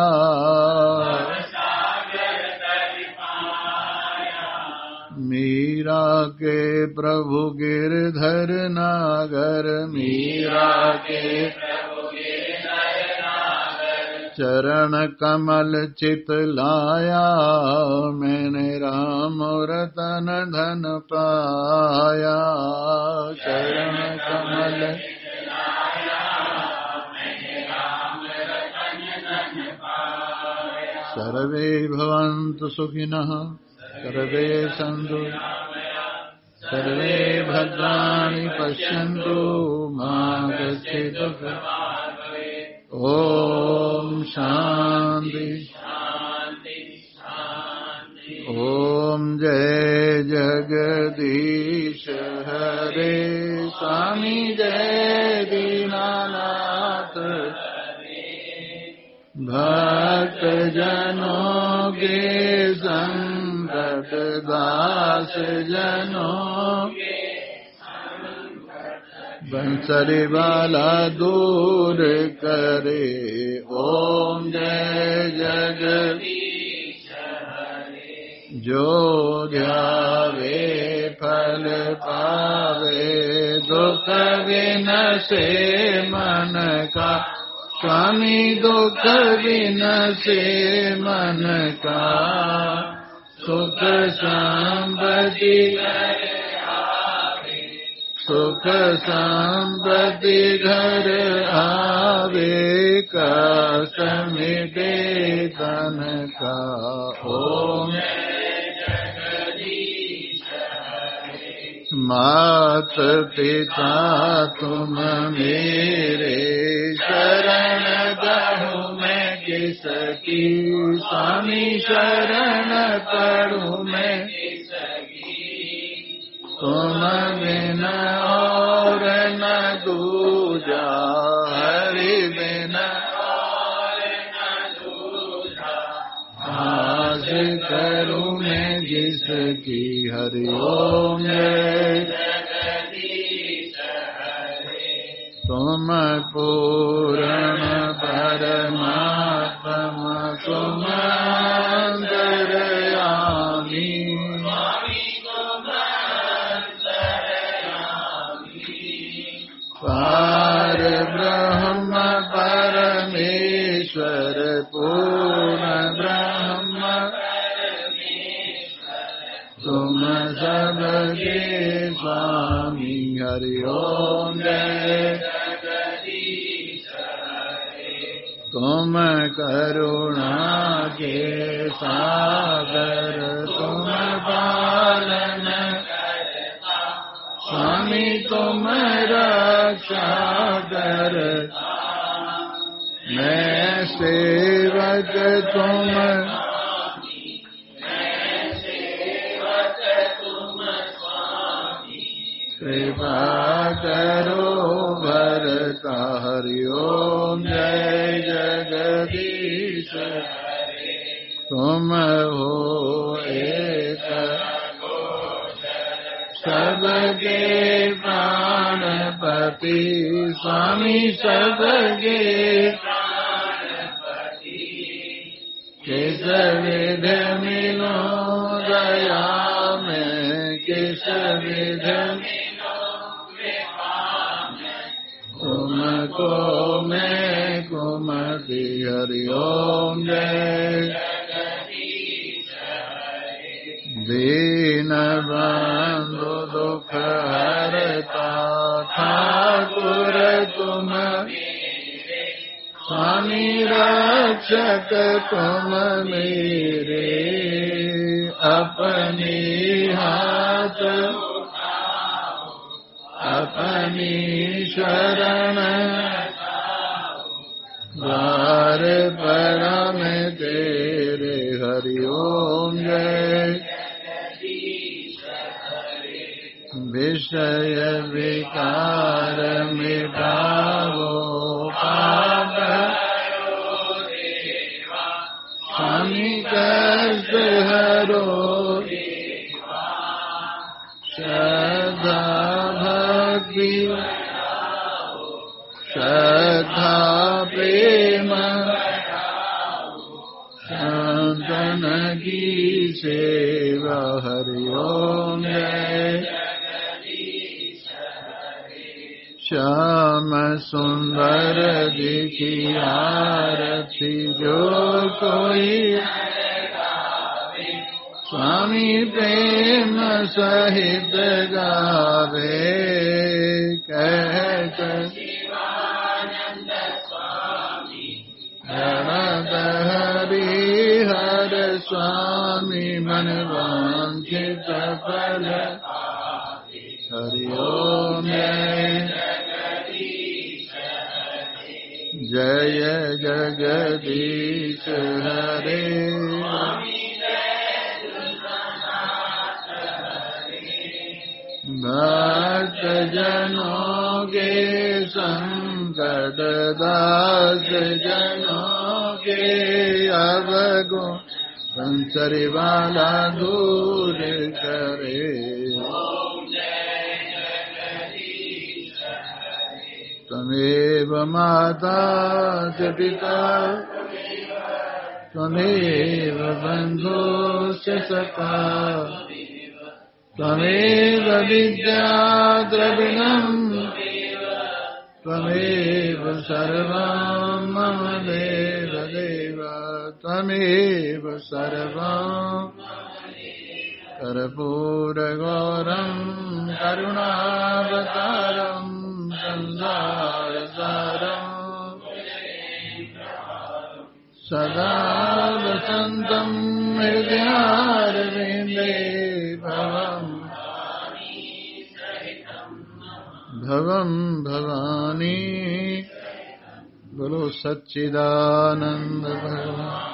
मीरा के प्रभु गिरधर नागर, मीरा के चरण कमल चित लाया, मैंने राम रतन धन पाया, चरण कमल सर्वे भवन्तु सुखिनः, सर्वे सन्तु, सर्वे भद्राणि पश्यन्तु, मा कश्चित् दुःखभाग्। ओम शांति ओम जय जगदीश हरे, स्वामी जय दीनानाथ, भक्त जनों के संकट दास जनों बंसरी वाला दूर करे। ओम जय जगदीश हरे, जो ध्यावे फल पावे, दुख विनसे मन का, स्वामी दुख विनसे मन का, सुख संपत्ति सुख संपत्ति घर आवे, कष्ट मिटे तन का। ओम मात पिता तुम मेरे, शरण गहूँ मैं किसकी, स्वामी शरण पढ़ूँ मैं तुम बिन और न दूजा, हरि बिन और न दूजा, आस करूँ मैं जिसकी। हरि ओम जय जगदीश हरे, तुम पूर्ण परमात्मा, तुम अंतर्यामी, पार ब्रह्म परमेश्वर, पूर्ण ब्रह्म तुम सबके स्वामी। हरि ओम जय जगदीश हरे, तुम करुणा के सागर, तुम पालन स्वामी, तुम रक्षा करता, मैं सेवक तुम, कृपा करो भरता। हरि ओम जय जगदीश हरे, तुम हो एक सबके प्राणपति, स्वामी सबके प्राणपति, किस विध मिलो दया में, किस विध तुमको मैं कुमति। हरि ओम जय दीन बंधु दुख हरता, ठाकुर तुम स्वामी रक्षक तुम मेरे, अपने हाथ अपनी शरण, द्वार पर में तेरे। हरि ओम जय विषय विकार मिटावो, पाप स्वामी कष्ट की श्रद्धा प्रेम संतन की सेवा। हरि ओम जय श्याम सुंदर जी की आरती जो कोई स्वामी प्रेम सहित गावे। कह हरि हर स्वामी मन वांछित फल। हरि ओम जय जगदीश हरे। भक्त जनों के संकट दास जनों के अवगुण संसारी वाला दूर करे। त्वमेव माता च पिता त्वमेव बन्धुश्च सखा त्वमेव विद्या द्रविणम् त्वमेव सर्वं मम देव देव। त्वमेव सर्वं कर्पूरगौरं करुणावतारं संसारसारं सदा वसन्तं हृदयारविन्दे भवं भवानी। बोलो सच्चिदानंद भगवान।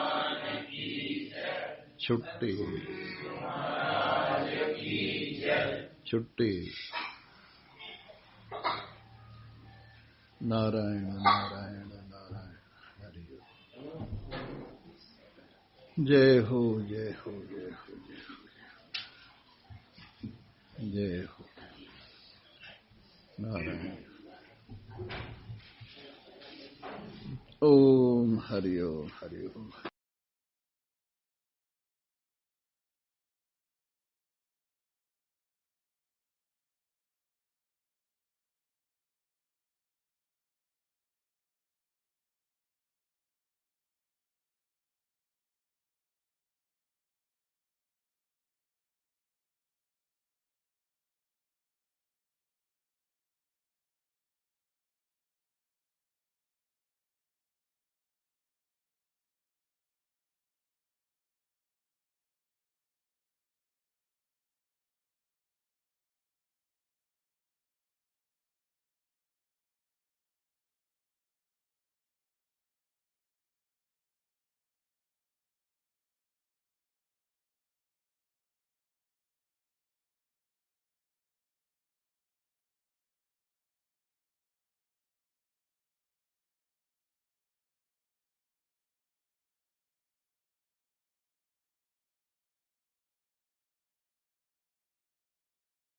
छुट्टी छुट्टी। नारायण नारायण नारायण। हरि जय हो जय हो जय हो जय हो। नारायण। ओम हरि ओम हरि ओम।